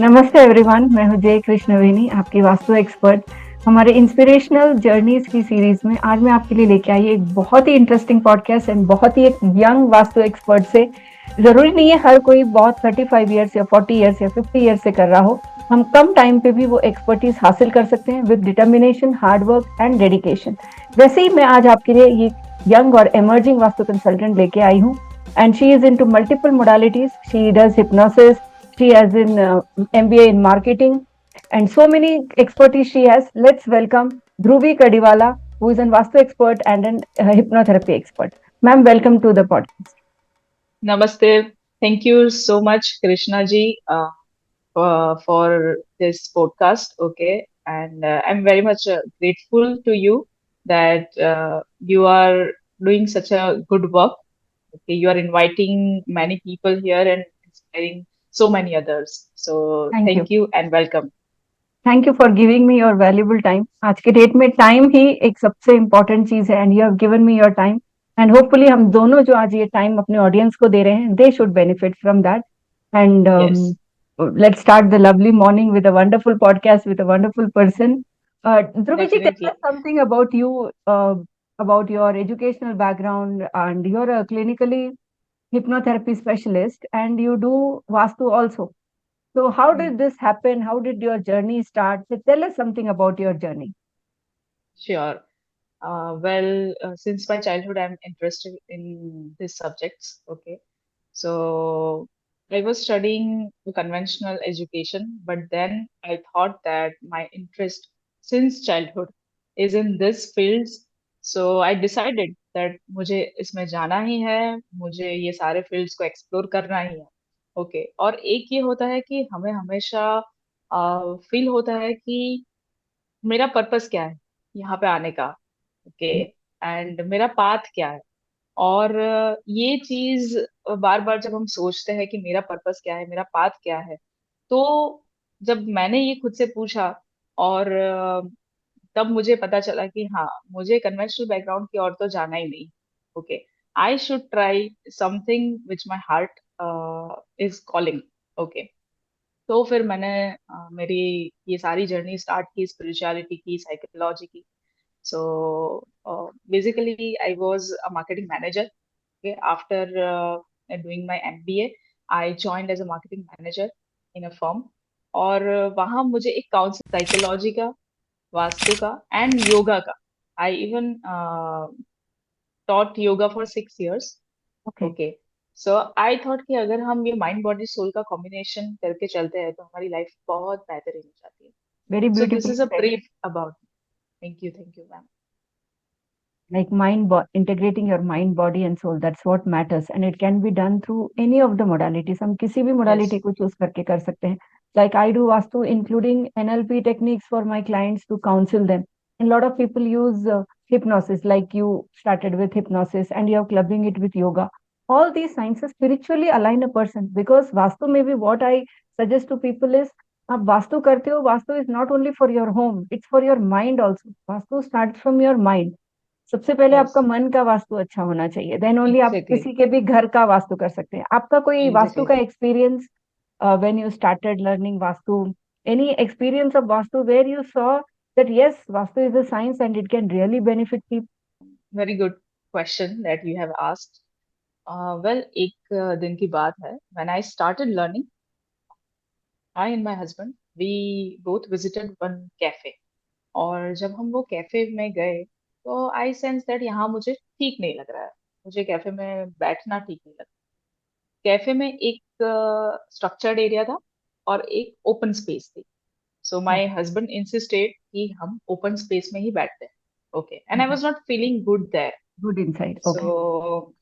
नमस्ते एवरीवन, मैं हूँ जय कृष्णवेनी, आपकी वास्तु एक्सपर्ट। हमारे इंस्पिरेशनल जर्नीज की सीरीज में आज मैं आपके लिए लेके आई एक बहुत ही इंटरेस्टिंग पॉडकास्ट एंड बहुत ही एक यंग वास्तु एक्सपर्ट से। जरूरी नहीं है हर कोई बहुत 35 ईयर्स या 40 ईयर्स या 50 ईयर्स से कर रहा हो। हम कम टाइम पे भी वो एक्सपर्टीज हासिल कर सकते हैं with determination, hard work and dedication. वैसे ही मैं आज आपके लिए ये यंग और emerging वास्तु कंसल्टेंट लेके आई हूँ। And she is into multiple modalities, she does hypnosis. She has in MBA in marketing and so many expertise she has. Let's welcome Dhruvi Kadiwala, who is a Vastu expert and an hypnotherapy expert. Ma'am, welcome to the podcast. Namaste. Thank you so much, Krishna ji, for this podcast. Okay, and I'm very much grateful to you that you are doing such a good work. Okay, you are inviting many people here and inspiring so many others. So Thank you. thank you and welcome. Thank you for giving me your valuable time. आज के date में time ही एक सबसे important चीज है and you have given me your time. And hopefully हम दोनों जो आज ये टाइम अपने ऑडियंस को दे रहे हैं, they should benefit from that. And Yes, let's start the lovely morning with a wonderful podcast with a wonderful person. Dhruvi ji, tell us definitely. something about you, about your educational background, and you're a clinically hypnotherapy specialist and you do Vastu also. So how Hmm. did this happen? How did your journey start? So tell us something about your journey. Sure. Since my childhood, I'm interested in these subjects. Okay. So I was studying conventional education, but then I thought that my interest since childhood is in this fields. So I decided that मुझे इसमें जाना ही है, मुझे ये सारे fields को explore करना ही है. ओके. और एक ये होता है कि हमें हमेशा फील होता है कि मेरा पर्पस क्या है यहाँ पे आने का. ओके. एंड मेरा पाथ क्या है. और ये चीज बार बार जब हम सोचते हैं कि मेरा पर्पस क्या है, मेरा पाथ क्या है, तो जब मैंने ये खुद से पूछा और तब मुझे पता चला कि हाँ, मुझे कन्वेंशनल बैकग्राउंड की ओर तो जाना ही नहीं. Okay. I should try something which my heart is calling. Okay. तो फिर मैंने मेरी ये सारी जर्नी स्टार्ट की, स्पिरिचुअलिटी की, साइकोलॉजी की. So basically, I was a marketing manager. Okay, after doing my MBA, I joined as a marketing manager in a firm. और वहाँ मुझे एक काउंसिल साइकोलॉजी का, वास्तु का एंड योगा का. I even taught yoga for 6 years. Okay, okay. So I thought कि अगर हम ये माइंड बॉडी सोल का कॉम्बिनेशन करके चलते हैं तो हमारी लाइफ बहुत बेहतरीन हो जाती है. very so this beautifully is a said. Brief about. Thank you ma'am. Like integrating your mind, body, and soul. That's what matters, and it can be done through any of the modalities. हम किसी भी modality yes. को choose करके कर सकते हैं. Like I do Vastu, including NLP techniques for my clients to counsel them. And a lot of people use hypnosis, like you started with hypnosis, and you're clubbing it with yoga. All these sciences spiritually align a person because Vastu maybe what I suggest to people is आप वास्तु करते हो, vastu is not only for your home, it's for your mind also. Vastu start from your mind. सबसे पहले yes. आपका मन का वास्तु अच्छा होना चाहिए, देन ओनली आप एग्जैक्टली. किसी के भी घर का वास्तु कर सकते हैं। आपका कोई वास्तु एग्जैक्टली. का experience when you started learning vastu, any experience of vastu where you saw that yes, vastu is a science and it can really benefit people? Very good question that you have asked. Well, एक दिन की बात है. When I started learning, I and my husband, we both visited one cafe. और जब हम वो cafe में गए तो आई सेंस दैट यहाँ मुझे ठीक नहीं लग रहा है. मुझे कैफे में बैठना ठीक नहीं लग. कैफे में एक स्ट्रक्चर्ड एरिया था और एक ओपन स्पेस थी. So my Okay. Husband insisted कि हम ओपन स्पेस में ही बैठते हैं. Okay. And I was not feeling good there. Good insight. So Okay.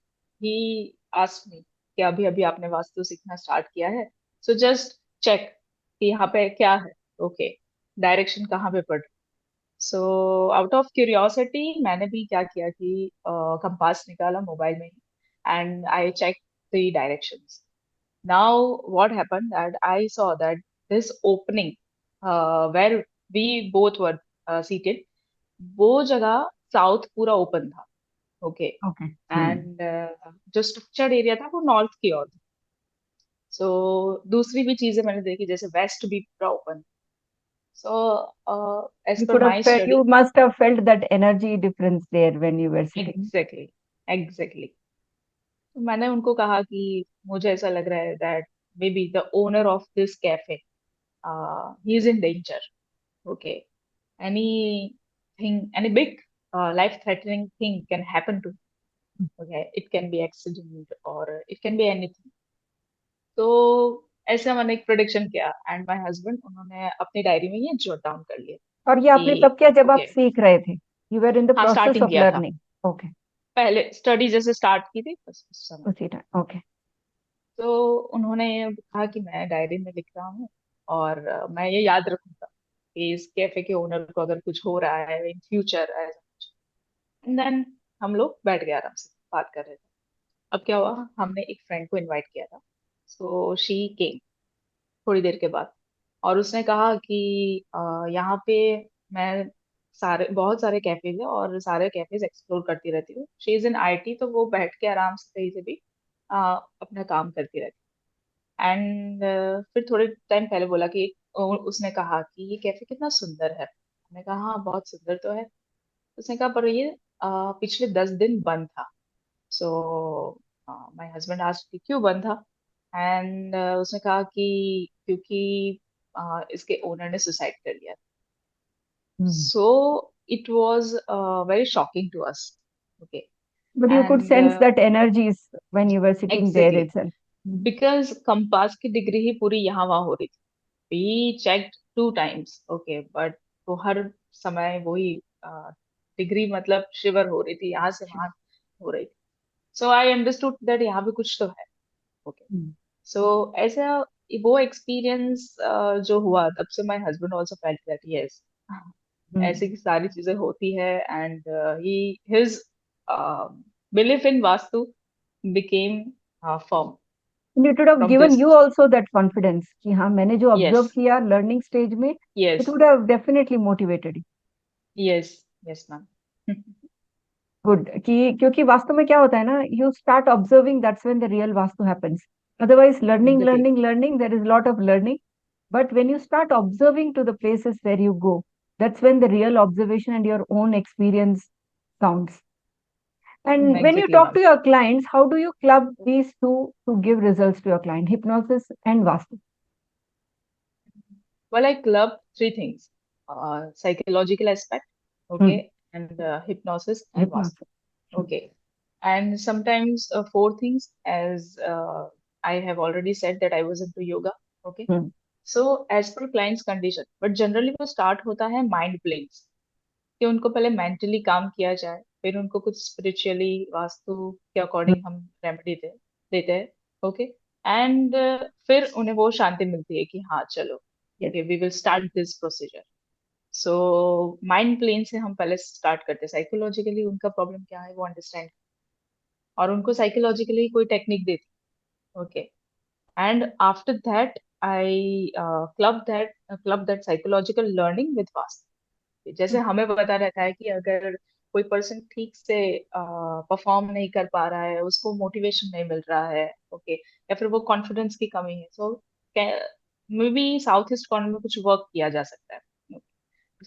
He asked me कि अभी अभी आपने वास्तु सीखना स्टार्ट किया है, सो जस्ट चेक कि यहाँ पे क्या है. ओके. डायरेक्शन कहाँ पे पड़. सो आउट ऑफ क्यूरियोसिटी मैंने भी क्या किया कि कंपास निकाला मोबाइल में ही and I check the directions. Now, what happened that I saw that this opening, where we both were seated, वो जगह साउथ पूरा ओपन था. ओके. Okay. Hmm. एंड जो स्ट्रक्चर्ड एरिया था वो नॉर्थ की ओर था. सो दूसरी भी चीजें मैंने देखी, जैसे वेस्ट भी पूरा ओपन। सो एज You पर could have my felt, study, you must have felt that energy difference there when you were sitting. Exactly exactly, तो मैंने उनको कहा कि मुझे ऐसा लग रहा है that may be the owner of this cafe, he is in danger, okay, anything, any big life threatening thing can happen to him. Okay, it can be accident or it can be anything. तो ऐसा मैंने एक prediction किया, and my husband उन्होंने अपनी diary में ये jot down कर लिया और ये आपने कि तब किया जब आप ओके, सीख रहे थे? यू वर इन द हाँ प्रोसेस स्टार्टिंग ऑफ किया था, लर्निंग। ओके। पहले स्टडी जैसे स्टार्ट की थी बस उस समय। उसी टाइम। ओके। तो उन्होंने कहा कि मैं डायरी में लिख रहा हूँ, और मैं ये याद रखूंगा कि इस कैफे के ओनर को अगर कुछ हो रहा है इन फ्यूचर ऐसा कुछ। देन हम लोग बैठ गए, आराम से बात कर रहे थे। अब क्या हुआ, हमने एक फ्रेंड को इनवाइट किया था, सो शी केम थोड़ी देर के बाद, और उसने कहा कि यहाँ पे मैं सारे बहुत सारे कैफेज है और सारे कैफेज एक्सप्लोर करती रहती हूँ। शी इज इन आईटी, तो वो बैठ के आराम से कहीं से भी अपना काम करती रहती है। एंड फिर थोड़े टाइम पहले बोला कि उसने कहा कि ये कैफे कितना सुंदर है। मैंने कहा हाँ बहुत सुंदर तो है। उसने कहा पर ये पिछले 10 दिन बंद था। सो माय हस्बैंड आस्क्ड कि क्यों बंद था, एंड उसने कहा कि क्योंकि इसके ओनर ने सुसाइड कर लिया। So it was very shocking to us, okay, But you could and sense that energies when you were sitting there exactly, itself. Because compass की डिग्री ही पूरी यहाँ वहाँ हो रही थी। We checked 2 times, okay, but वो हर समय वही डिग्री, मतलब शिवर हो रही थी, यहाँ से वहां हो रही थी। सो आई अंडरस्टूड दैट यहाँ पे कुछ तो है, ओके। हम्म। सो ऐसा वो एक्सपीरियंस जो हुआ, तब से my husband also felt that yes, ऐसी की सारी चीजें होती है, and he his belief in vastu became firm And it would have from given this. you also that confidence कि हाँ मैंने जो यस, ऑब्जर्व किया लर्निंग स्टेज में, yes, it would have definitely motivated you. Yes, yes ma'am. Good कि क्योंकि वास्तु में क्या होता है ना, you start observing, that's when the real vastu happens. Otherwise learning exactly, learning learning, there is lot of learning, but when you start observing to the places where you go, that's when the real observation and your own experience counts. And when you exactly talk ma'am. to your clients, how do you club these two to give results to your client, hypnosis and vastu? Well, I club 3 things: psychological aspect, Hmm. okay, and hypnosis and vastu, Hypnosis. okay. And sometimes 4 things, as I have already said that I was into yoga, okay. Hmm. So as per client's condition, but generally वो start होता है mind planes, कि उनको पहले mentally काम किया जाए, फिर उनको कुछ स्पिरिचुअली वास्तु के Hmm. अकॉर्डिंग हम रेमेडी देते हैं, ओके। एंड फिर उन्हें वो शांति मिलती है कि हाँ चलो, Yes. Okay, we will start this procedure. So mind plane से हम पहले स्टार्ट करते हैं, साइकोलॉजिकली उनका प्रॉब्लम क्या है वो अंडरस्टैंड, और उनको साइकोलॉजिकली कोई टेक्निक देती, okay. And after that I club that psychological learning with vastu. जैसे हमें पता रहता है कि अगर कोई पर्सन ठीक से परफॉर्म नहीं कर पा रहा है, उसको मोटिवेशन नहीं मिल रहा है, ओके, या फिर वो कॉन्फिडेंस की कमी है, so may be south east corner में कुछ वर्क किया जा सकता है।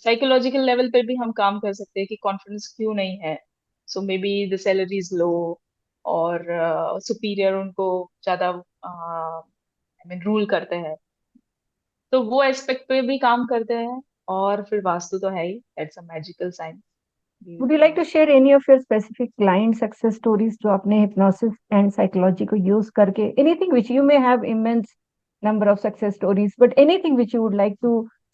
साइकोलॉजिकल लेवल पे भी हम काम कर सकते हैं कि कॉन्फिडेंस क्यों नहीं है, so may be the salary is low, और सुपीरियर उनको ज्यादा आई मीन रूल करते हैं, तो वो एस्पेक्ट पे भी काम करते हैं। और फिर वास्तु तो है ही, that's a magical science. Would you like to share any of your specific client success stories जो आपने hypnosis and psychology को use करके, anything which you may have immense number of success stories, but anything which you would like to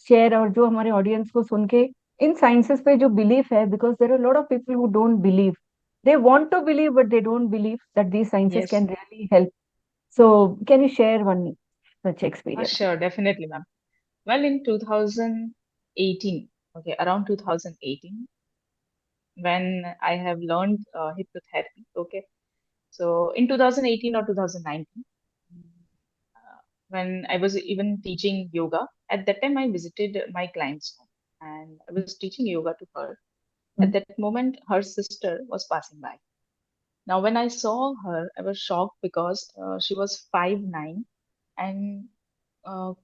share, और जो हमारे audience को सुन के इन sciences पे जो belief है, because there are a lot of people who don't believe, they want to believe but they don't believe that these sciences Yes, can really help. So can you share one such experience? sure, definitely, ma'am. Well, in 2018, okay, around 2018, when I have learned hypnotherapy, okay. So in 2018 or 2019, when I was even teaching yoga, at that time I visited my client's home and I was teaching yoga to her. At Hmm. that moment, her sister was passing by. Now, when I saw her, I was shocked because she was 5'9", and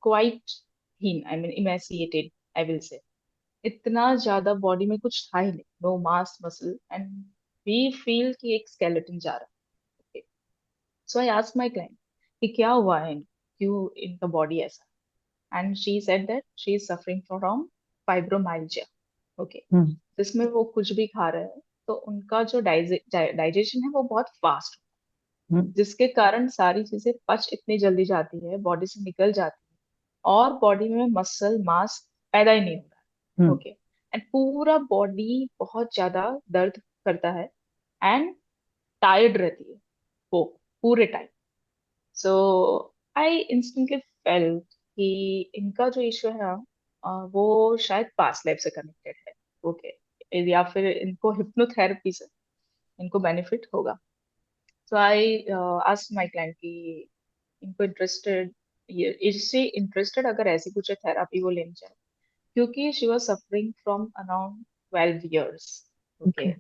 quite thin, I mean emaciated, I will say. इतना ज्यादा body में कुछ था ही नहीं, no mass muscle, and we feel कि एक skeleton जा रहा है। So I ask my client कि क्या हुआ है, क्यों इनका बॉडी ऐसा, and she said that she is suffering from fibromyalgia. Okay, जिसमें वो कुछ भी खा रहे हैं तो उनका जो डाइजेशन है वो बहुत फास्ट, जिसके कारण सारी चीजें पच इतनी जल्दी जाती है, बॉडी से निकल जाती है, और बॉडी में मसल मास पैदा ही नहीं हो रहा है। ओके, एंड पूरा बॉडी बहुत ज्यादा दर्द करता है, एंड टायर्ड रहती है वो पूरे time. So I instantly felt कि इनका जो इश्यू है वो शायद पास्ट लाइफ से कनेक्टेड है। ओके, या फिर इनको हिप्नोथेरेपी से इनको बेनिफिट होगा। सो आई आस्क्ड माय क्लाइंट कि इनको इंटरेस्टेड, ये इससे इंटरेस्टेड अगर ऐसी कुछ थेरापी वो लेनी चाहे, क्योंकि she was suffering from around 12 years। Okay,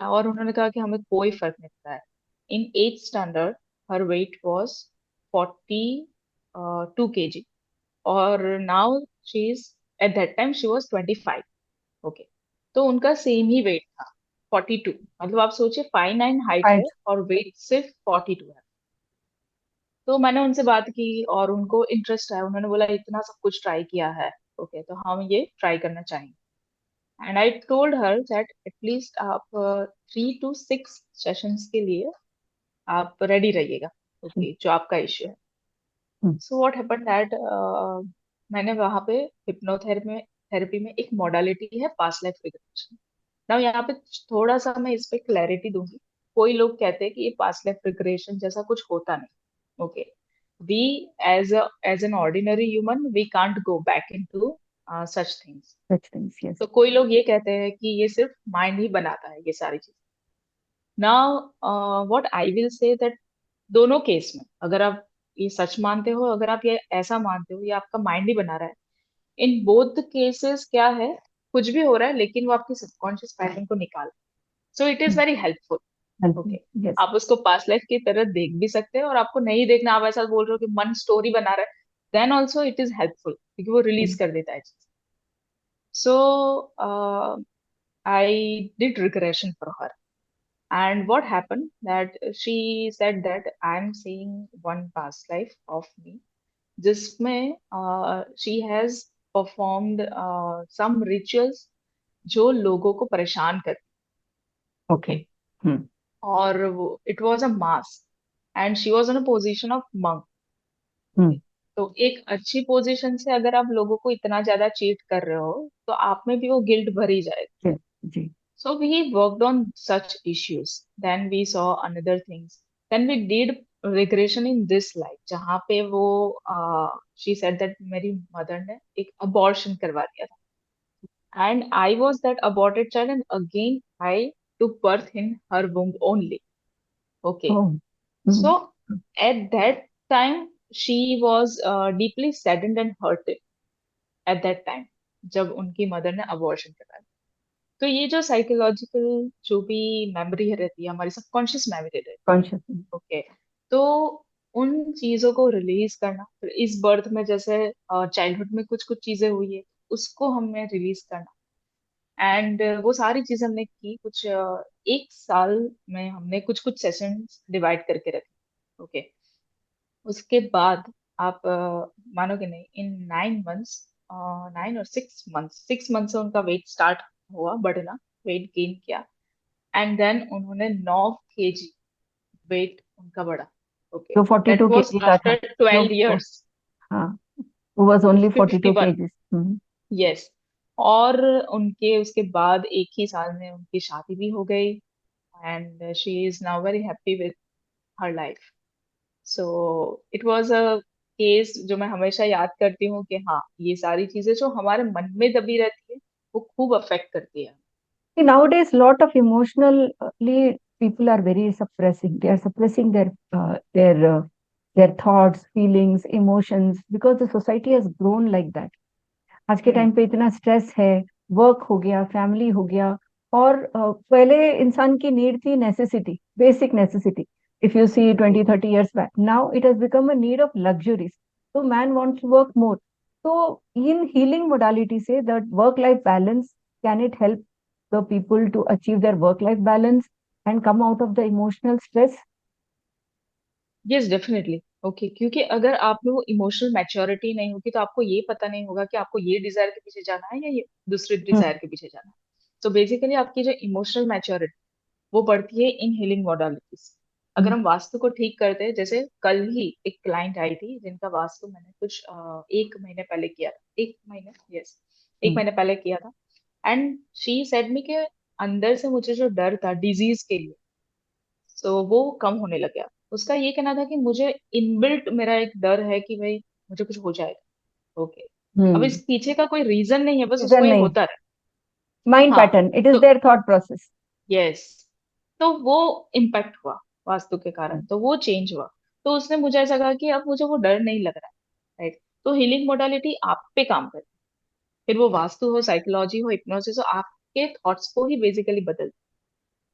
और उन्होंने कहा कि हमें कोई फर्क नहीं पड़ा है। इन 8th standard her wait was 42 kg, और now she is, at that time she was 25। Okay, तो उनका सेम ही वेट था, 42। मतलब आप सोचिए 5'9" हाइट है और वेट सिर्फ 42 है। तो मैंने उनसे बात की और उनको इंटरेस्ट है, उन्होंने बोला इतना सब कुछ ट्राई किया है, ओके, तो हम ये ट्राई करना चाहेंगे। And I told her that at least आप 3 to 6 सेशंस के लिए आप रेडी रहिएगा, ओके, जो आपका इश्यू है। सो व्हाट हैपेंड दैट मैंने वहां पे हिप्नोथेरेपी में थेरेपी में एक मॉडलिटी है पास्ट लाइफ रिग्रेशन। नाउ यहाँ पे थोड़ा सा मैं इस पे क्लैरिटी दूंगी। कोई लोग कहते हैं कि ये पास्ट लाइफ रिग्रेशन जैसा कुछ होता नहीं। Okay, we as an ordinary human we can't go back into such things. yes. तो कोई लोग ये कहते हैं कि ये सिर्फ माइंड ही बनाता है ये सारी चीज। Now what I will say that दोनों केस में अगर आप ये सच मानते हो, अगर आप ये ऐसा मानते हो ये आपका माइंड ही बना रहा है, इन बोथ केसेस क्या है, कुछ भी हो रहा है लेकिन वो आपके सबकॉन्शियस पैटर्न को निकाल, so it is very helpful. Okay, yes. आप उसको पास्ट लाइफ की तरह देख भी सकते हैं, और आपको नहीं देखना, आप ऐसा बोल रहे हो कि मन स्टोरी बना रहा है, then also it is helpful, क्योंकि वो रिलीज कर देता है चीज। So I did regression for her, and what happened that she said that I am seeing one past life of me, जिसमें she has performed some rituals जो लोगों को परेशान करती। Okay. और वो it was a mass, and she was in a position of monk. तो एक अच्छी पोजीशन से अगर आप लोगों को इतना ज्यादा चीट कर रहे हो तो आप में भी वो गिल्ट भरी जाएगा। जी. So we worked on such issues. Then we saw another things. Then we did regression in this life, जहाँ पे वो she said that मेरी mother ने एक abortion करवा दिया था, and I was that aborted child, and again I took birth in her womb only. Okay, so at that time she was deeply saddened and hurted at that time, जब उनकी mother ने abortion करवा दिया। तो ये जो psychological जो भी मेमोरी रहती है, हमारी सबकॉन्शियस मेमोरी रहती कॉन्शियस. है, ओके, तो उन चीजों को रिलीज करना, फिर इस बर्थ में जैसे चाइल्डहुड में कुछ कुछ चीजें हुई है उसको हमें रिलीज करना, एंड वो सारी चीजें हमने की कुछ 1 साल में, हमने कुछ कुछ सेशंस डिवाइड करके रखे। ओके, उसके बाद आप मानोगे नहीं, इन 9 मंथ्स, 9 और 6 मंथ्स, 6 मंथ से उनका वेट स्टार्ट हुआ बढ़ना, वेट गेन किया, एंड देन उन्होंने 9 kg वेट उनका बढ़ा। ओके, जो दैट 42 वाज केजी का था, आफ्टर 12 years। हाँ, वो वाज ओनली 42 51, केजीज. यस। और उनके उसके बाद एक ही साल में उनकी शादी भी हो गई, and she is now very happy with her life. So it was a case जो मैं हमेशा याद करती हूँ कि हाँ, ये सारी चीजें जो हमारे मन में दबी रहती है वो खूब अफेक्ट करती है। Nowadays, lot of emotionally people are very suppressing. They are suppressing their thoughts, feelings, emotions because the society has grown like that. आज के टाइम पे इतना स्ट्रेस है, वर्क हो गया, फैमिली हो गया, और पहले इंसान की नीड थी necessity, basic necessity, if you see 20-30 years back. Now it has become a need of luxuries. So man wants to work more. So in healing modality, say that work-life balance, can it help the people to achieve their work-life balance and come out of the emotional stress? Yes definitely. Okay, क्योंकि अगर आप में वो emotional maturity नहीं होगी तो आपको ये पता नहीं होगा कि आपको ये डिजायर के पीछे जाना है या ये दूसरे Hmm. डिजायर के पीछे जाना है। तो बेसिकली आपकी जो इमोशनल मैच्योरिटी वो बढ़ती है इन हीलिंग मोडालिटीज। अगर Hmm. हम वास्तु को ठीक करते हैं, जैसे कल ही एक क्लाइंट आई थी जिनका वास्तु मैंने कुछ 1 महीने पहले किया था। 1 महीने, यस, एक Hmm. महीने पहले किया था। एंड शी सेड मी के अंदर से मुझे जो डर था डिजीज के लिए, सो वो कम होने लग गया। उसका ये कहना था कि मुझे इनबिल्ट मेरा एक डर है कि भाई मुझे कुछ हो जाएगा। ओके, अब इस Hmm. पीछे का कोई रीजन नहीं है, बस उसको रीजन ये नहीं, होता रहा। माइंड हाँ, पैटर्न, इट इज तो देयर थॉट प्रोसेस। यस, तो वो इम्पैक्ट हुआ वास्तु के कारण, तो वो चेंज हुआ। तो उसने मुझे ऐसा कहा कि अब मुझे वो डर नहीं लग रहा है, राइट। तो हीलिंग मोडालिटी आप पे काम करे, फिर वो वास्तु हो, साइकोलॉजी हो, हिप्नोसिस हो, आपके थॉट्स को ही बेसिकली बदल।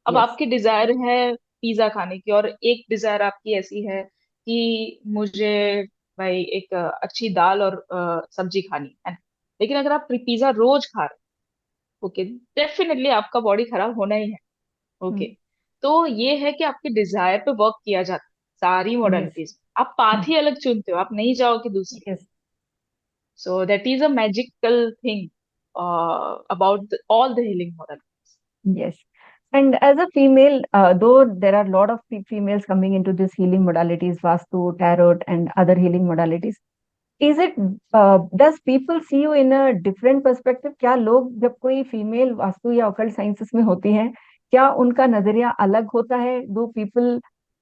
अब यस। आपकी डिजायर है पिज्जा खाने की, और एक डिजायर आपकी ऐसी है कि मुझे भाई एक अच्छी दाल और सब्जी खानी है। लेकिन अगर आप पिज्जा रोज खा रहे हो, ओके, डेफिनेटली आपका बॉडी खराब होना ही है। ओके, तो ये है कि आपके डिजायर पे वर्क किया जाता है सारी यस। मॉडर्निटीज। आप पाथ ही अलग चुनते हो, आप नहीं जाओगे दूसरी। Yes. So that is a magical thing about all the healing modernities. Yes. And as a female, though there are a lot of females coming into this healing modalities, Vastu, Tarot, and other healing modalities, is it, does people see you in a different perspective? क्या लोग जब कोई female vastu या occult sciences में होती हैं, क्या उनका नजरिया अलग होता है? Do people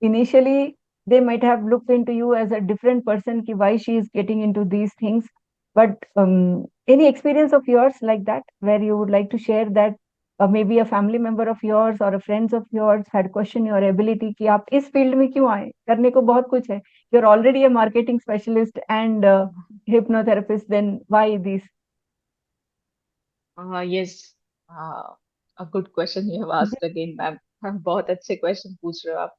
initially they might have looked into you as a different person कि why she is getting into these things, but any experience of yours like that where you would like to share that maybe a family member of yours or a friends of yours had questioned your ability कि आप इस field में क्यों आए? करने को बहुत कुछ है. You're already a marketing specialist and hypnotherapist, then why these? Yes, a good question you have asked again ma'am. बहुत अच्छे क्वेश्चन पूछ रहे हो आप,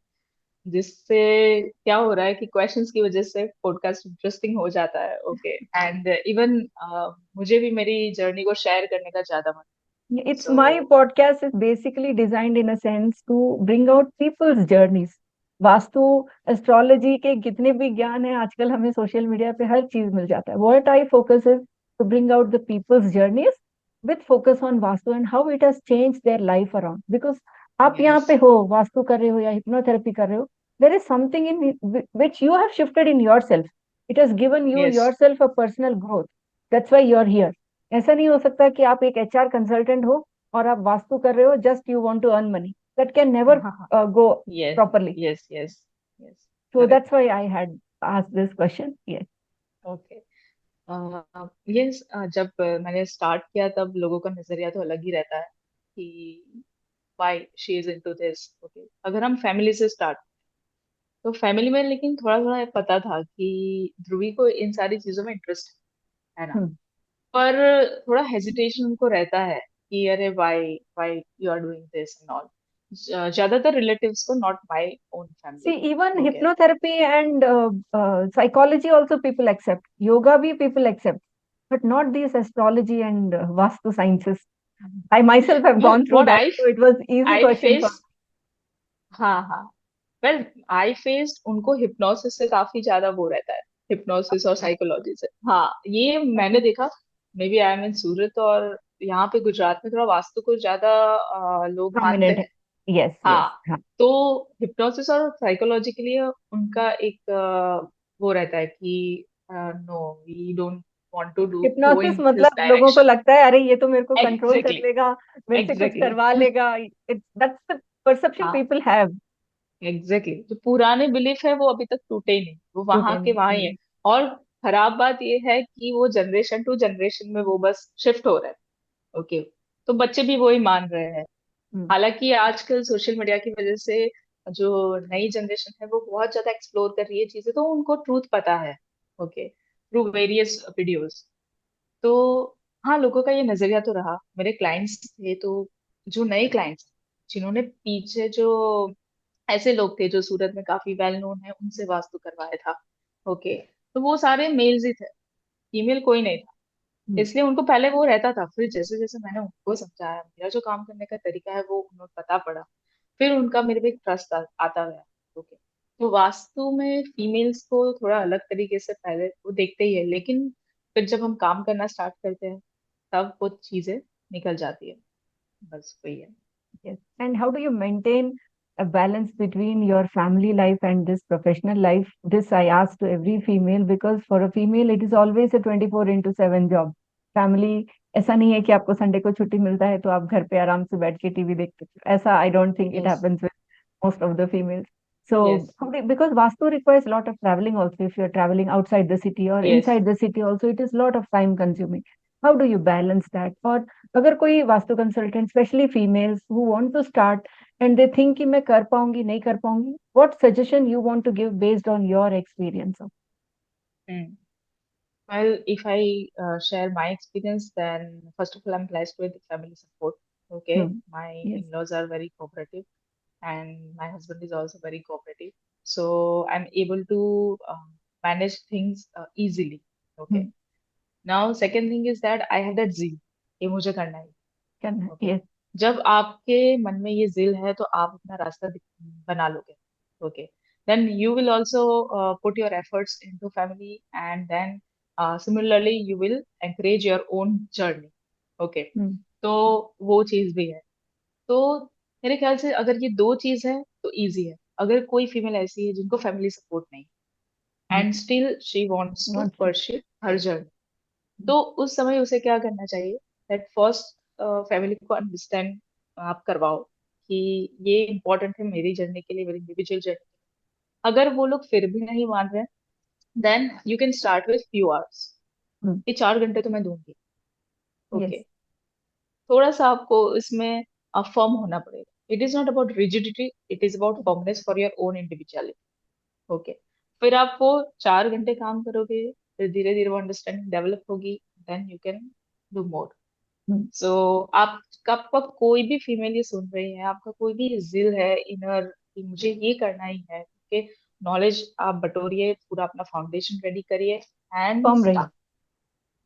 जिससे क्या हो रहा है कि क्वेश्चंस की वजह से पॉडकास्ट इंटरेस्टिंग हो जाता है। ओके, एंड इवन मुझे भी मेरी जर्नी को शेयर करने का ज्यादा मन। It's so my podcast is basically designed in a sense to bring out people's journeys. Vastu, astrology के जितने भी ज्ञान है आजकल हमें सोशल मीडिया पे हर चीज मिल जाता है. What I focus is to bring out the people's journeys with focus on vastu and how it has changed their life around. Because आप यहाँ यस, पे हो, वास्तु कर रहे हो या हिप्नोथेरेपी कर रहे हो, there is something in which you have shifted in yourself. It has given you yes, yourself a personal growth. That's why you're here. ऐसा नहीं हो सकता कि आप एक एचआर कंसल्टेंट हो और आप वास्तु कर रहे हो just you want to earn money. That can never हाँ हाँ, go yes, properly. Yes, yes, yes, so correct. That's why I had asked this question. Yes. Okay, yes, जब मैंने स्टार्ट किया तब लोगों का नजरिया तो अलग ही रहता है कि why she is into this. Okay, अगर हम फैमिली से स्टार्ट, तो फैमिली में लेकिन थोड़ा थोड़ा पता था कि ध्रुवी को इन सारी चीजों में इंटरेस्ट है ना। पर थोड़ा हेजिटेशन उनको रहता है कि अरे why why you are doing this and all. ज्यादातर रिलेटिव्स को, not my own See, family. even okay, hypnotherapy and psychology also people accept. Yoga bhi people accept, but not these astrology and vastu sciences. I myself have well gone through what that, so it was easy I question for face, हाँ हाँ, well I faced उनको hypnosis से काफी ज्यादा वो रहता है, hypnosis और me. साइकोलॉजी से। हाँ, ये मैंने देखा। मे बी आई एम इन सूरत, और यहाँ पे गुजरात में थोड़ा वास्तु को ज्यादा लोग मानते Prominent. हैं। Yes, yes. हाँ, तो हिप्नोसिस और साइकोलॉजी के लिए उनका एक वो रहता है कि no, we don't want to do go hypnosis in this मतलब लोगों को डायरेक्शन। लगता है अरे ये तो मेरे को कंट्रोल कर एग्जैक्टली, लेगा, मेरे से कुछ एग्जैक्टली, करवा लेगा. दैट्स द परसेप्शन हाँ, पीपल हैव. एग्जैक्टली, जो पुराने बिलीफ है वो अभी तक टूटे ही नहीं, वो वहां टूटे के नहीं. वहां ही है। और खराब बात ये है कि वो जनरेशन टू जनरेशन में वो बस शिफ्ट हो रहा है। ओके, तो बच्चे भी वही मान रहे हैं। हम्म. हालांकि आजकल सोशल मीडिया की वजह से जो नई जनरेशन है वो बहुत ज्यादा एक्सप्लोर कर रही है चीजें, तो उनको ट्रूथ पता है। Okay, through various videos. तो हाँ, लोगों का ये नजरिया तो रहा। मेरे क्लाइंट्स थे, तो जो नए क्लाइंट्स जिन्होंने पीछे जो ऐसे लोग थे जो सूरत में काफी वेल नोन है, उनसे वास्तु करवाया था। ओके, तो वो सारे मेल्स ही थे, फीमेल कोई नहीं था। हम्म, इसलिए उनको पहले वो रहता था, फिर जैसे जैसे मैंने उनको समझाया, मेरा जो काम करने का तरीका है वो उन्हें पता पड़ा, फिर उनका मेरे पे एक ट्रस्ट आता गया। ओके, तो वास्तु में फीमेल्स को थोड़ा अलग तरीके से पहले वो देखते ही है, लेकिन फिर जब हम काम करना स्टार्ट करते हैं तब वो चीजें निकल जाती है। बस वही है। yes. And how do you maintain a balance between your family life and this professional life? This I ask to every female because for a female it is always a 24/7 job. Family ऐसा नहीं है कि आपको Sunday को छुट्टी मिलता है तो आप घर पे आराम से बैठ के टीवी देखते हो, ऐसा I don't think it yes, happens with most of the females. So yes, because Vastu requires a lot of traveling also, if you're traveling outside the city or yes. inside the city also, it is a lot of time consuming. How do you balance that? और अगर कोई vastu consultant specially females who want to start and they think कि मैं कर पाऊंगी नहीं कर पाऊंगी, what suggestion you want to give based on your experience of? Well, if I share my experience, then first of all, I'm blessed with family support. Okay, my yes, in-laws are very cooperative, and my husband is also very cooperative. So I'm able to manage things easily. Okay. Now, second thing is that I have that zeal. ये मुझे करना है। करना, okay, yes, जब आपके मन में ये जिल है तो आप अपना रास्ता बना लोगे। Okay, then you will also put your efforts into family, and then similarly you will encourage your own journey. Okay, तो वो चीज भी है। तो मेरे ख्याल से अगर ये दो चीज है तो इजी है। अगर कोई फीमेल ऐसी है जिनको फैमिली सपोर्ट नहीं, and still she wants to not, pursue her journey, तो उस समय उसे क्या करना चाहिए, दैट फर्स्ट फैमिली को अंडरस्टैंड आप करवाओ कि ये इम्पोर्टेंट है मेरी जर्नी के लिए, मेरी इंडिविजुअल जर्नी। अगर वो लोग फिर भी नहीं मान रहे, then you can start with few hours. ये 4 घंटे तो मैं दूंगी। यस, ओके, थोड़ा सा आपको इसमें फर्म होना पड़ेगा। It is not about rigidity, it is about firmness for your own individuality. Okay, फिर आप वो 4 घंटे काम करोगे, फिर धीरे धीरे वो अंडरस्टैंडिंग डेवलप होगी, then you can do more. So आप आपका कोई भी फीमेल ये सुन रही है, आपका कोई भी जिल है इनर कि मुझे ये करना ही है, ओके, नॉलेज आप बटोरिए, पूरा अपना फाउंडेशन रेडी करिए, एंड फर्म रही, start.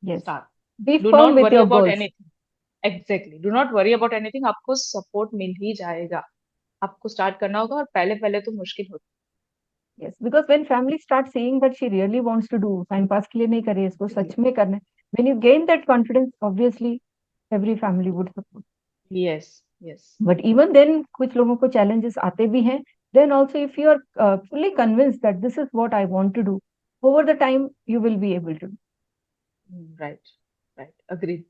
Yes, start, be do firm not with worry your about goals. Anything. Exactly, do not worry about anything, आपको सपोर्ट मिल ही जाएगा। आपको स्टार्ट करना होगा, और पहले पहले तो मुश्किल होती yes, because when family start seeing that she really wants to do, time pass के लिए नहीं कर रही है, इसको है। सच में करना है, when you gain that confidence obviously every family would support. Yes, yes, but even then कुछ लोगों को चैलेंजेस आते भी हैं. Then also if you are fully convinced that this is what I want to do, over the time you will be able to. Right, right, agree.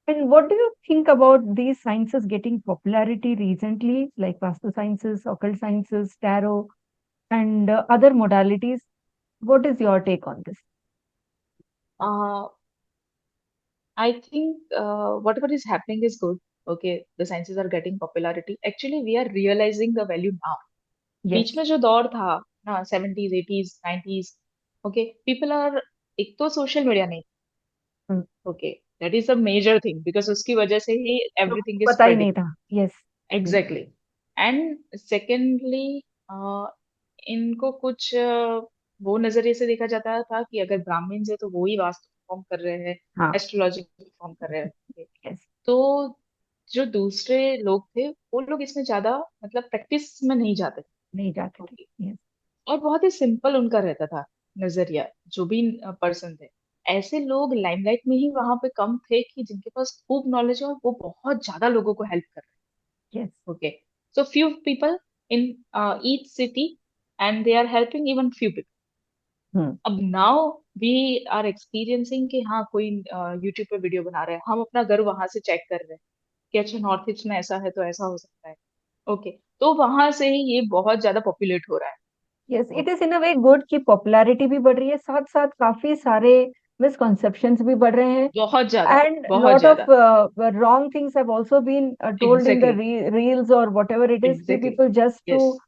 And what do you think about these sciences getting popularity recently, like Vastu sciences, occult sciences, tarot, and other modalities? What is your take on this? I think whatever is happening is good. Okay, the sciences are getting popularity. Actually, we are realizing the value now. Yes. बीच में जो दौर था ना, 70s 80s 90s, okay, people are, एक तो social media नहीं, hmm, okay, that is a major thing, because उसकी वजह से ही लोगों को एवरीथिंग इज पता ही नहीं स्प्रेडिंग। था. Yes. Agree. Exactly, and secondly इनको कुछ वो नजरिए से देखा जाता था कि अगर ब्राह्मण है तो वो ही वास्तु परफॉर्म कर रहे हैं, हाँ. एस्ट्रोलॉजी परफॉर्म कर रहे हैं। Yes. तो जो दूसरे लोग थे वो लोग इसमें ज्यादा मतलब प्रैक्टिस में नहीं जाते थे। नहीं जाते थे. Okay, Yes. और बहुत ही सिंपल उनका रहता था नजरिया, जो भी पर्सन थे। ऐसे लोग लाइमलाइट में ही वहां पे कम थे कि जिनके पास खूब नॉलेज है और वो बहुत ज्यादा लोगों को हेल्प कर Yes. रहे। Okay, so few people in each city, and they are helping even few people. Hmm. अब नाउ वी आर एक्सपीरियंसिंग कि हाँ, कोई यूट्यूब पे वीडियो बना रहे हैं, हम अपना घर वहां से चेक कर रहे हैं कि अच्छा नॉर्थ ईस्ट में ऐसा है तो ऐसा हो सकता है। ओके, तो वहां से ही ये बहुत ज्यादा पॉपुलेट हो रहा है। Yes, it okay, is in a way good कि पॉपुलैरिटी भी बढ़ रही है, साथ साथ काफी सारे मिसकॉन्सेप्शंस भी बढ़ रहे हैं. बहुत ज्यादा, And बहुत lot of ज्यादा। wrong things have also been told in the exactly, reels or whatever it is. Few exactly, people just to yes,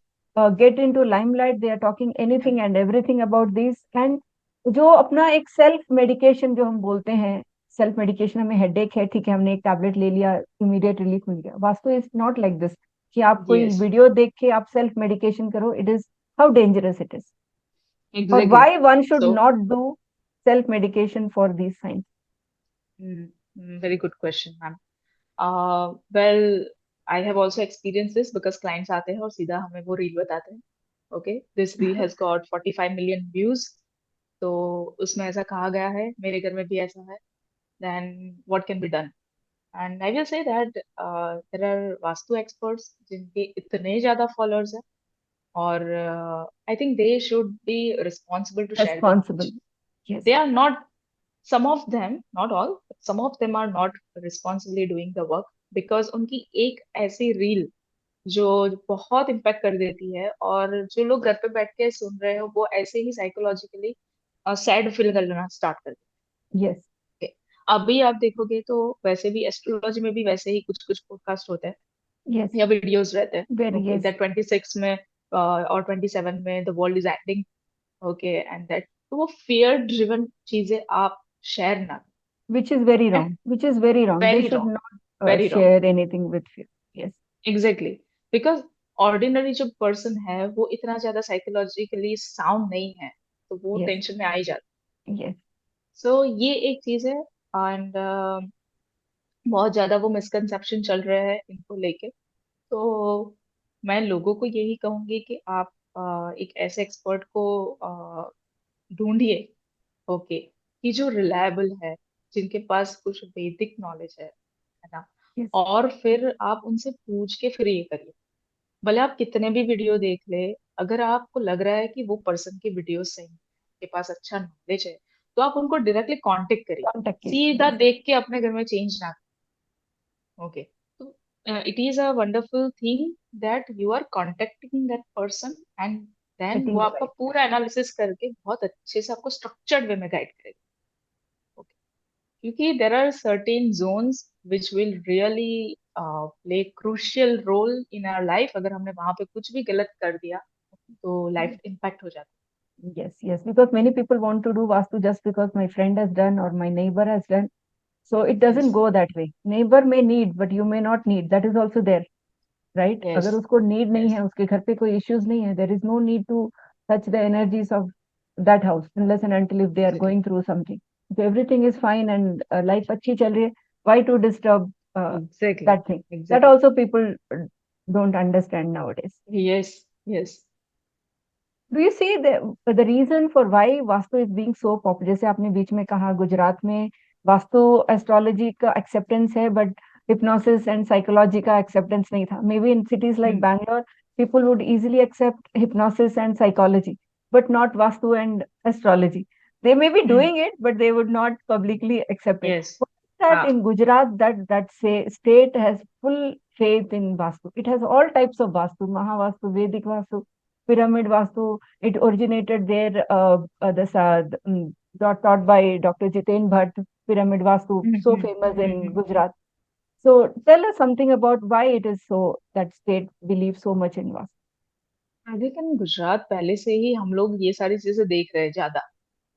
get into limelight, they are talking anything and everything about this. And जो अपना एक self medication जो हम बोलते हैं, self medication, हमें headache है, ठीक है, हमने एक टैबलेट ले लिया, इमीडिएट रिलीफ मिल गया. Vastu is not like this. कि आप कोई Yes, वीडियो देख के आप सेल्फ मेडिकेशन करो, it is how dangerous it is, और exactly. Why one should So, not do self medication for these signs. very good question, ma'am. Well, I have also experienced this because clients आते हैं और सीधा हमें वो reel बताते हैं. Okay, this reel has got 45 million views. तो उसमें ऐसा कहा गया है, मेरे घर में भी ऐसा है. Then what can be done? And I will say that there are vastu experts जिनके इतने ज्यादा followers हैं, और I think they should be responsible to share the Responsible. knowledge. Yes. They are not, some of them, not all, but some of them are not responsibly doing the work, because उनकी एक ऐसी reel जो बहुत impact कर देती है, और जो लोग घर पे बैठ के सुन रहे हो वो ऐसे ही साइकोलॉजिकली सैड फील करना स्टार्ट कर Yes. देते हैं. अभी आप देखोगे तो वैसे भी एस्ट्रोलॉजी में भी वैसे ही कुछ कुछ पॉडकास्ट होते हैं Yes. या वीडियोस रहते हैं. Very. Okay, Yes. दैट 26 में और 27 में the world is ending. Okay, and that, तो वो फियर ड्रिवन चीजें आप शेयर ना करें. Which is very and wrong. Which is very wrong. They very should wrong, not very wrong. share anything with fear. Yes. Exactly, because ordinary जो person है वो इतना ज्यादा साइकोलॉजिकली साउंड नहीं है, तो वो Yes. टेंशन में आ ही जाता Yes. है. सो ये एक चीज है. एंड बहुत ज्यादा वो मिसकंसेप्शन चल रहे हैं इनको लेके. तो मैं लोगों को यही कहूंगी कि आप एक ऐसे एक्सपर्ट को ढूंढिए, ओके, कि जो रिलायबल है, जिनके पास कुछ वैदिक नॉलेज है ना. Yes. और फिर आप उनसे पूछ के फिर ये करिए. भले आप कितने भी वीडियो देख ले, अगर आपको लग रहा है कि वो पर्सन की वीडियो सही है, के पास अच्छा नॉलेज है, तो आप उनको डायरेक्टली कांटेक्ट करिए. Contact it. सीधा Yes. देख के अपने घर में चेंज ना. ओके, तो it is a wonderful thing that you are contacting that person, and then Getting वो the आपका right. पूरा एनालिसिस करके बहुत अच्छे से आपको स्ट्रक्चर्ड वे में गाइड करेगा. ओके, क्योंकि there are certain zones which will really play crucial role in our life. अगर हमने वहां पे कुछ भी गलत कर दिया तो लाइफ इम्पैक्ट हो जाता Yes. Yes. Because many people want to do Vastu just because my friend has done or my neighbor has done. So it है. doesn't yes, go that way. Neighbor may need, but you may not need. That is also there. Right yes, अगर उसको need नहीं yes, है, उसके घर पे कोई issues नहीं है, there is no need to touch the energies of that house unless and until if they are exactly, going through something. तो everything is fine and life अच्छी चल रही है. Why to disturb exactly, that thing? That exactly. Also people don't understand nowadays. Yes, yes. Do you see the reason for why vastu is being so popular? जैसे आपने बीच में कहा गुजरात में वास्तु एस्ट्रोलॉजी का एक्सेप्टेंस है, बट हिप्नोसिस एंड साइकोलॉजी का acceptance नहीं था. May be in cities like Bangalore people would easily accept hypnosis and psychology, but not Vastu and astrology. They may be doing it, but they would not publicly accept it. Yes. What is that हाँ. in Gujarat that say state has full faith in Vastu? It has all types of Vastu: Mahavastu, Vedic Vastu, Pyramid Vastu. It originated there. Taught by Dr. Jiten Bhatt. Pyramid Vastu, so famous in Gujarat. So tell us something about why it is so that state believes so much in Vastu. लेकिन गुजरात पहले से ही हम लोग ये सारी चीजें देख रहे हैं ज्यादा.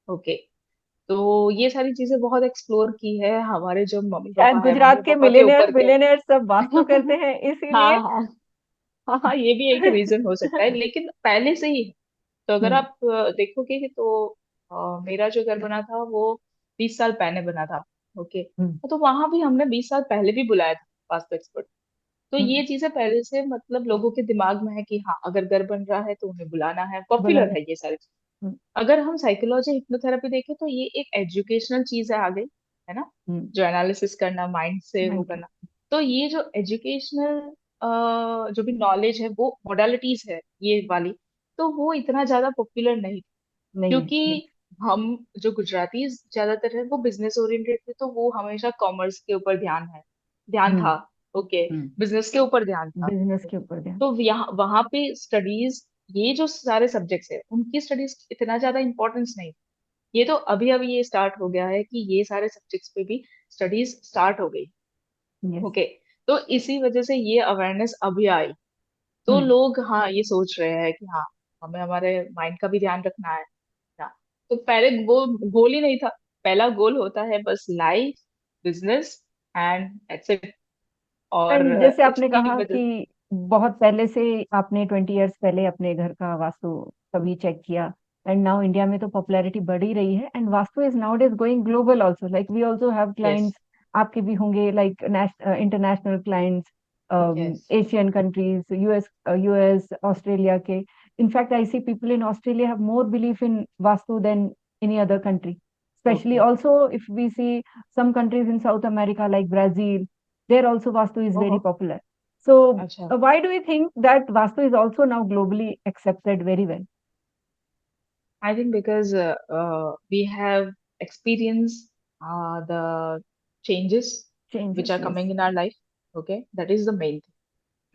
ओके, तो ये सारी चीजें बहुत एक्सप्लोर की है हमारे जो मम्मी शायद पापा है, मम्मी गुजरात के पापा के मिलेनियर ऊपर के. बिलियनियर सब वास्तु करते हैं इसीलिए. हाँ, हाँ, हाँ, हाँ, ये भी एक रीजन हो सकता है, लेकिन पहले से ही है. तो अगर हम्म. आप देखोगे कि तो मेरा जो घर बना था वो 20 साल पहले बना था. ओके, हम्म. तो वहां भी हमने 20 साल पहले भी बुलाया था वास्तु एक्सपर्ट. तो ये हम्म. चीजें पहले से मतलब लोगों के दिमाग में है कि हाँ, अगर घर बन रहा है तो उन्हें बुलाना है, बोला पॉपुलर ना. है ये सारी चीजें. हम्म. अगर हम साइकोलॉजी हिप्नोथेरेपी देखें तो ये एक एजुकेशनल चीज है, आ गई है ना, हम्म. जो एनालिसिस करना, माइंड से वो Mind के. करना. तो ये जो एजुकेशनल जो भी नॉलेज है वो मोडालिटीज है ये वाली, तो वो इतना ज्यादा पॉपुलर नहीं. नहीं है. क्योंकि Yes. हम जो गुजराती ज्यादातर है वो बिजनेस ओरिएंटेड थे, तो वो हमेशा कॉमर्स के ऊपर ध्यान हम्म. था. ओके, हम्म. बिजनेस के ऊपर ध्यान था. बिजनेस के ऊपर ध्यान. तो यहाँ वहां पे स्टडीज, ये जो सारे सब्जेक्ट्स है उनकी स्टडीज इतना ज्यादा इंपॉर्टेंस नहीं. ये तो अभी अभी ये स्टार्ट हो गया है कि ये सारे सब्जेक्ट्स पे भी स्टडीज स्टार्ट हो गई. यस. ओके, तो इसी वजह से ये अवेयरनेस अभी आई. तो हम्म. लोग हाँ ये सोच रहे हैं कि हाँ, हमें हमारे माइंड का भी ध्यान रखना है ना. तो पहले वो गोल ही नहीं था. पहला गोल होता है बस life, business, and that's it. और एंड जैसे कुछ आपने की कहा वजह कि से. बहुत पहले से आपने 20 इयर्स पहले अपने घर का वास्तु कभी चेक किया, एंड नाउ इंडिया में तो पॉपुलैरिटी बढ़ ही रही है, and vastu is now is going global also, like we also have yes, clients, आपके भी होंगे like international clients, yes. Asian countries, US, Australia के. In fact I see people in Australia have more belief in vastu than any other country, especially okay. also if we see some countries in South America like Brazil, there also Vastu is very ओहो। popular. So, अच्छा। why do you think that Vastu is also now globally accepted very well? I think because we have experienced the changes which Changes, are yes. coming in our life. Okay, that is the main thing.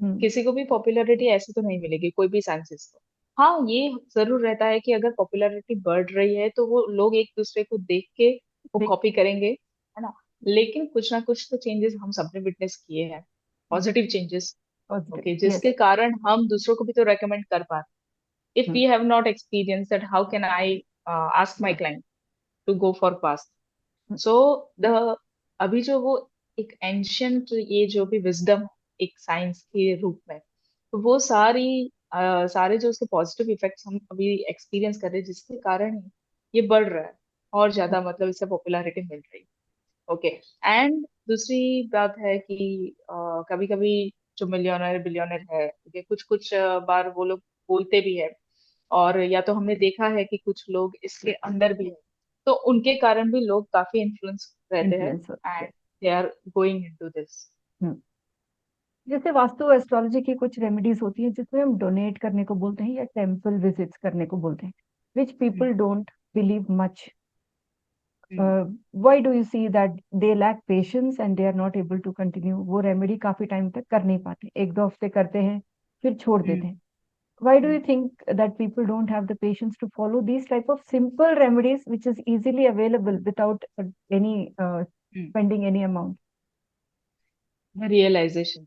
Hmm. किसी को भी popularity ऐसे तो नहीं मिलेगी, कोई भी साइंसिस्ट को। हाँ, ये जरूर रहता है कि अगर पॉपुलैरिटी बढ़ रही है तो वो लोग एक दूसरे को देख के वो Big, कॉपी करेंगे, है ना। लेकिन कुछ ना कुछ तो चेंजेस हम सबने विटनेस किए हैं, positive changes. positive, okay, yes. जिसके कारण हम दूसरों को भी तो रेकमेंड कर पा रहे हैं। If Hmm. We have not experience that, how can I ask my client to go for past. Hmm. So the अभी जो वो एक एंशियंट, ये जो भी विजडम एक साइंस के रूप में, तो वो सारे जो उसके पॉजिटिव इफेक्ट्स हम अभी एक्सपीरियंस कर रहे हैं, जिसके कारण ये बढ़ रहा है और ज्यादा, मतलब इससे पॉपुलैरिटी मिल रही है। ओके। एंड दूसरी बात है कि कभी कभी जो मिलियनर बिलियनर है, okay, कुछ कुछ बार वो लोग बोलते भी है, और या तो हमने देखा है कि कुछ लोग इसके अंदर भी है, तो उनके कारण भी लोग काफी इन्फ्लुएंस रहते हैं Influence, and yes. They are going into this. Hmm. जैसे वास्तु एस्ट्रोलॉजी की कुछ रेमेडीज होती है जिसमें हम डोनेट करने को बोलते हैं या टेम्पल विजिट्स करने को बोलते हैं, which people don't believe much. Why do you see that they lack patience and they are not able to continue? वो रेमेडी काफी टाइम तक कर नहीं पाते, एक दो हफ्ते करते हैं फिर छोड़ देते हैं. Why do you think that people don't have the patience to follow these type of simple remedies which is easily available without any spending any amount? Realization.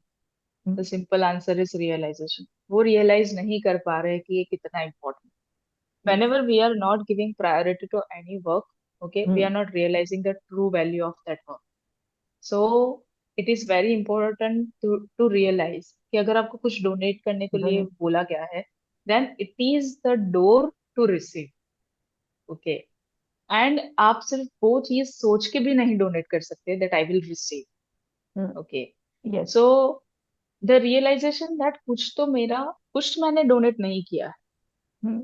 Hmm. The simple answer is realization. वो realize नहीं कर पा रहे कि ये कितना important. Yes. whenever we are not giving priority to any work, okay, we Hmm. are not realizing the true value of that work. So it is very important to realize कि अगर आपको कुछ डोनेट करने के लिए Donate. बोला गया है, then it is the door to receive. Okay, and आप सिर्फ वो चीज सोच के भी नहीं डोनेट कर सकते that I will receive. Hmm. Okay. Yes. So the realization that कुछ मैंने डोनेट नहीं किया है Hmm.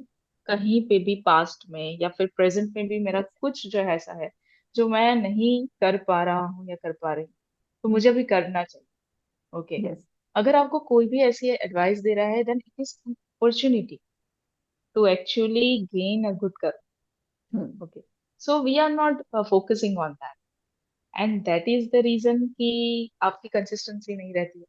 कहीं पे भी, पास्ट में या फिर प्रेजेंट में भी मेरा Yes. कुछ जो है ऐसा है जो मैं नहीं कर पा रहा हूँ या कर पा रही हूँ, तो मुझे अभी करना चाहिए। ओके। Yes. अगर आपको कोई भी ऐसी एडवाइस दे रहा है, then it is opportunity to actually gain a good कर। Hmm. Okay. So we are not focusing on that, and that is the reason कि आपकी कंसिस्टेंसी नहीं रहती है।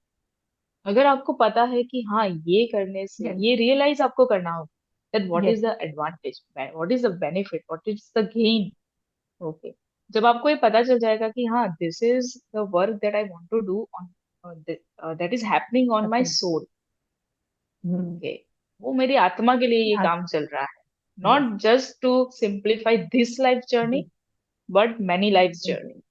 अगर आपको पता है कि हाँ, ये करने से Yes. ये रियलाइज आपको करना होगा that what Yes. Is the advantage, what is the benefit, what is the gain. Okay. जब आपको ये पता चल जाएगा कि हाँ, this is the work that I want to do on, that is happening on my Happen. Soul. Hmm. Okay, वो मेरी आत्मा के लिए ये Yeah. काम चल रहा है, Yes. Not just to simplify this life journey This. But many life journey.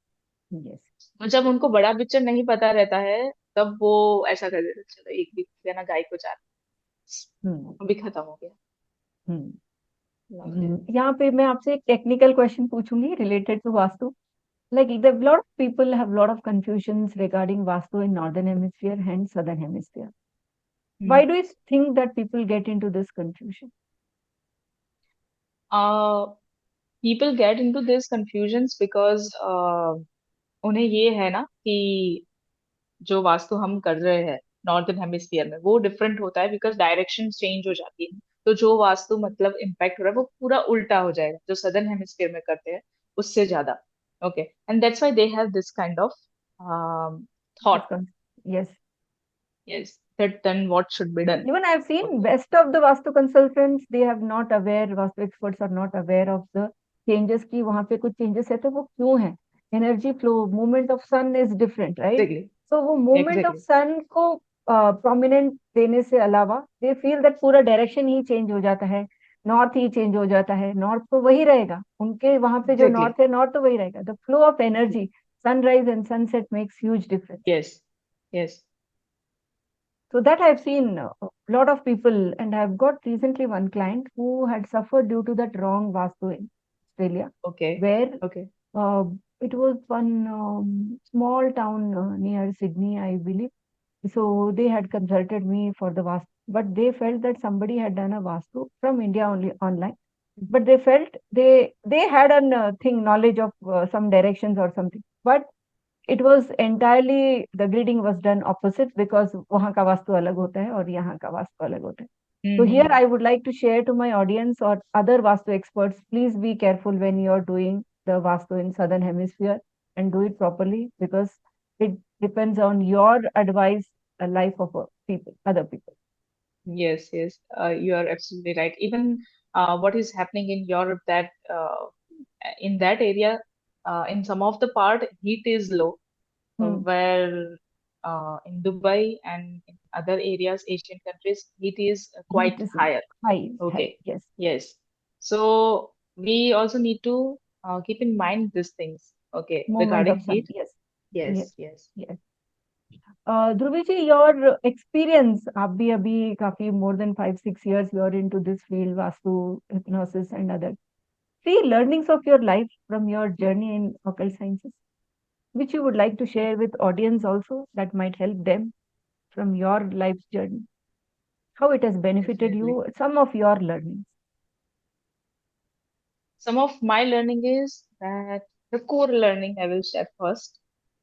Yes. तो जब उनको बड़ा पिक्चर नहीं पता रहता है, तब वो ऐसा कर देते, चलो एक भी देना गाय को चारा, Hmm. अभी खत्म हो गया। Hmm. Like that. यहाँ पे मैं आपसे एक टेक्निकल क्वेश्चन पूछूंगी related to vastu. Like the lot of people have lot of confusions regarding Vastu in northern hemisphere and southern hemisphere. Why hmm. do you think that people get into this confusion? People get into this confusions because उन्हें ये है ना कि जो वास्तु हम कर रहे हैं नॉर्दर्न हेमिस्फीयर में वो डिफरेंट होता है, बिकॉज डायरेक्शन चेंज हो जाती है। तो जो वास्तु मतलब इम्पैक्ट हो रहा है वो पूरा उल्टा हो जाएगा जो सदर्न हेमिस्फीयर में करते हैं, उससे ज्यादा। Okay, and that's why they have this kind of This thought. yes. Yes, that then what should be done. Even I have seen okay. best of the Vastu consultants, they have not aware, Vastu experts are not aware of the changes की वहां पे कुछ changes है तो वो क्यों है. Energy flow, movement of sun is different, right? Exactly. So वो movement of एग्जैक्टली। sun को prominent देने से अलावा they feel that पूरा direction ही change हो जाता है, नॉर्थ ही चेंज हो जाता है, नॉर्थ तो वही रहेगा, उनके वहां पे जो एग्जैक्टली। नॉर्थ है नॉर्थ तो वही रहेगा. The flow of energy, sunrise and sunset makes huge difference. Yes. Yes. So that I've seen a lot of people, and I've got recently one client who had suffered due to that wrong Vastu in Australia, Okay. where Okay. uh, it was one small town near Sydney, I believe. So they had consulted me for the Vastu, but they felt that somebody had done a Vastu from India only online. But they felt they had an thing knowledge of some directions or something, but it was entirely the grading was done opposite because वहाँ का वास्तु अलग होता है और यहाँ का वास्तु अलग होता है. So here Mm-hmm. I would like to share to my audience or other Vastu experts, please be careful when you're doing the Vastu in Southern Hemisphere and do it properly because it depends on your advice, life of people, other people. Yes, yes, you are absolutely right. Even what is happening in Europe, that in that area, in some of the part, heat is low, Hmm. where in Dubai and in other areas, Asian countries, heat is Heat quite is higher. high. Okay, Yes. yes. So we also need to keep in mind these things. Okay, Moment regarding of sun. heat. Yes. Yes. Yes, yes. Yes. Dhruvi ji, your experience, आप भी अभी काफी more than 5-6 years you are into this field, vastu, hypnosis and other three learnings of your life from your journey in occult sciences, which you would like to share with audience also that might help them from your life's journey, how it has benefited you, Definitely. some of your learnings. Some of my learning is that the core learning I will share first.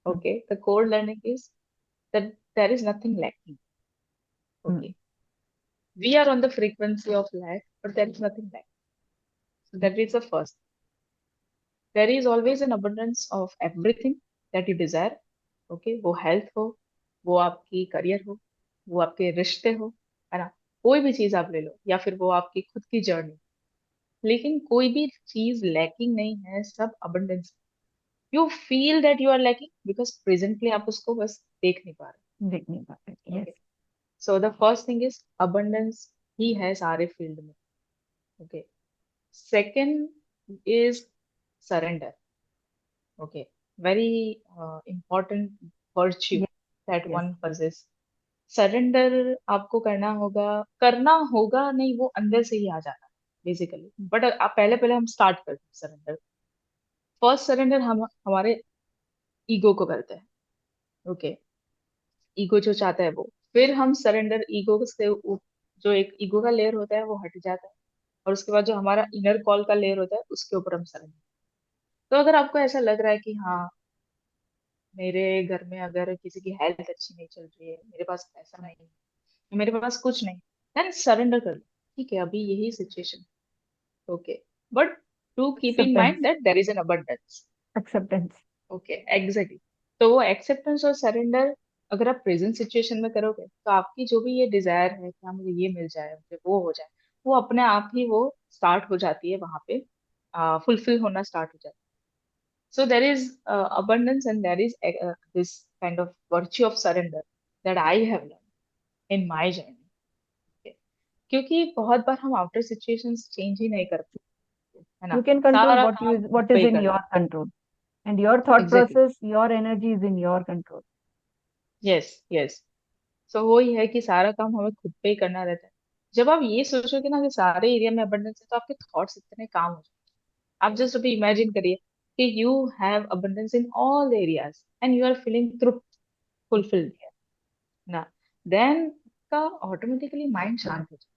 Hmm. Okay, the core learning is that there is nothing lacking. Hmm. Okay, we are on the frequency of lack, but there is nothing lacking. So that is the first. There is always an abundance of everything that you desire. Okay, वो health हो, वो आपकी career हो, वो आपके रिश्ते हो, है ना? कोई भी चीज आप ले लो, या फिर वो आपकी खुद की जर्नी, लेकिन कोई भी चीज लैकिंग नहीं है, सब abundance. You feel that you are lacking because presently आप उसको बस देख नहीं पा देख नहीं पाते. रहे. Yes. Okay, so the first thing is abundance ही है सारे फील्ड में. Okay, second is surrender. Okay, very important virtue Yes. That Yes. One possess. Surrender आपको करना होगा नहीं, वो अंदर से ही आ जाता है बेसिकली. बट आप पहले पहले हम स्टार्ट करते हैं सरेंडर. फर्स्ट सरेंडर हम हमारे ईगो को करते हैं. ओके, ईगो जो चाहता है वो, फिर हम सरेंडर ईगो से जो एक ईगो का लेयर होता है वो हट जाता है, और उसके बाद जो हमारा इनर कॉल का लेयर होता है उसके ऊपर हम सरेंडर. तो अगर आपको ऐसा लग रहा है कि हाँ, मेरे घर में अगर किसी की हेल्थ अच्छी नहीं चल रही है, मेरे पास पैसा नहीं है, मेरे पास कुछ नहीं, देन सरेंडर कर लो. ठीक है, अभी यही situation. Okay, but to keep in Acceptance. Mind that there is an abundance. Acceptance. Okay, exactly. तो वो एक्सेप्टेंस और सरेंडर अगर आप प्रेजेंट सिचुएशन में करोगे, तो आपकी जो भी ये डिजायर है कि हाँ मुझे ये मिल जाए, मुझे वो हो जाए, वो अपने आप ही वो स्टार्ट हो जाती है वहां पे, फुलफिल होना स्टार्ट हो जाता है. So there is abundance and there is this kind of virtue of surrender that I have learned in my journey. Okay? क्योंकि बहुत बार हम आउटर सिचुएशंस चेंज ही नहीं कर पाते, है You ना? can control सारा what काम खुद what पे is ही in करना. your control, and your thought exactly. process, your energy is in your control. Yes, yes. So वही है कि सारा काम हमें खुद पे ही करना रहता है. जब आप ये सोचोगे ना कि सारे एरिया में अबंडेंस है, तो आपके थॉट्स इतने काम हो जाए. आप जस्ट अभी इमेजिन करिए कि you have abundance in all areas and you are feeling truth fulfilled ना, देन का ऑटोमेटिकली माइंड शांत हो जाए.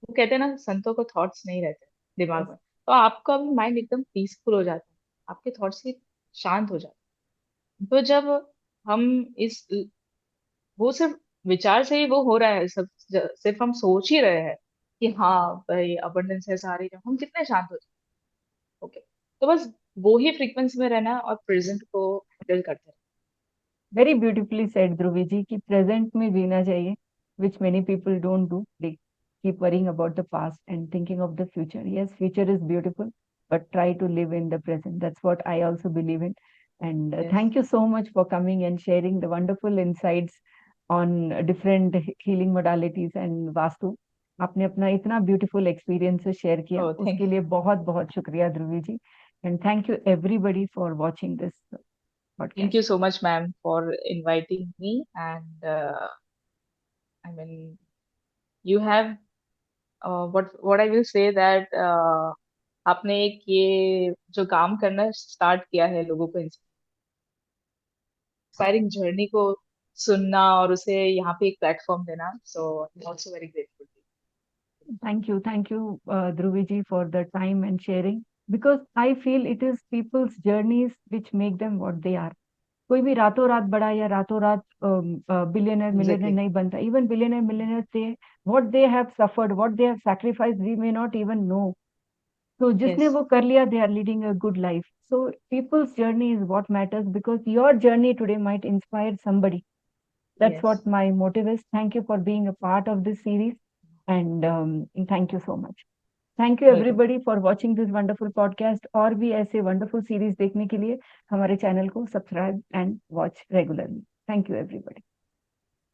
वो कहते हैं ना, संतों को थॉट्स नहीं रहते Yes. दिमाग में, तो आपका भी माइंड एकदम पीसफुल हो जाता है, आपके थॉट्स भी शांत हो जाते हैं. तो जब हम इस वो सिर्फ विचार से ही वो हो रहा है सब, सिर्फ हम सोच ही रहे हैं कि हाँ भाई अबंडेंस है सारी, जगह हम कितने शांत हो जाए. ओके, तो बस वो ही फ्रीक्वेंसी में रहना और प्रेजेंट को हैंडल करते रहना. Very beautifully said, Dhruvi ji, कि present में जीना चाहिए, which many people don't do. They keep worrying about the past and thinking of the future. Yes, future is beautiful, but try to live in the present. That's what I also believe in. And yes, thank you so much for coming and sharing the wonderful insights on different healing modalities and vastu. आपने अपना इतना beautiful experience share किया, ओह उसके लिए बहुत बहुत शुक्रिया Dhruvi ji. And thank you everybody for watching this thank podcast. You so much ma'am for inviting me, and I mean, you have what I will say that आपने एक ये जो काम करना स्टार्ट किया है लोगों को इंस्पायरिंग जर्नी को सुनना और उसे यहाँ पे एक प्लेटफॉर्म देना, so I am also very grateful. Thank you, Dhruvi ji, for the time and sharing. Because I feel it is people's journeys which make them what they are. कोई भी रातों रात बड़ा या रातों रात बिलियनर मिलियनर एग्जैक्टली। नहीं बनता. Even billionaire millionaires, they what they have suffered, what they have sacrificed, we may not even know. So जिसने यस। वो कर लिया, they are leading a good life. So people's journey is what matters, because your journey today might inspire somebody. That's yes. what my motive is. Thank you for being a part of this series, and thank you so much. Thank you welcome. Everybody for watching this wonderful podcast. और भी ऐसे wonderful series देखने के लिए हमारे channel को subscribe and watch regularly. Thank you everybody.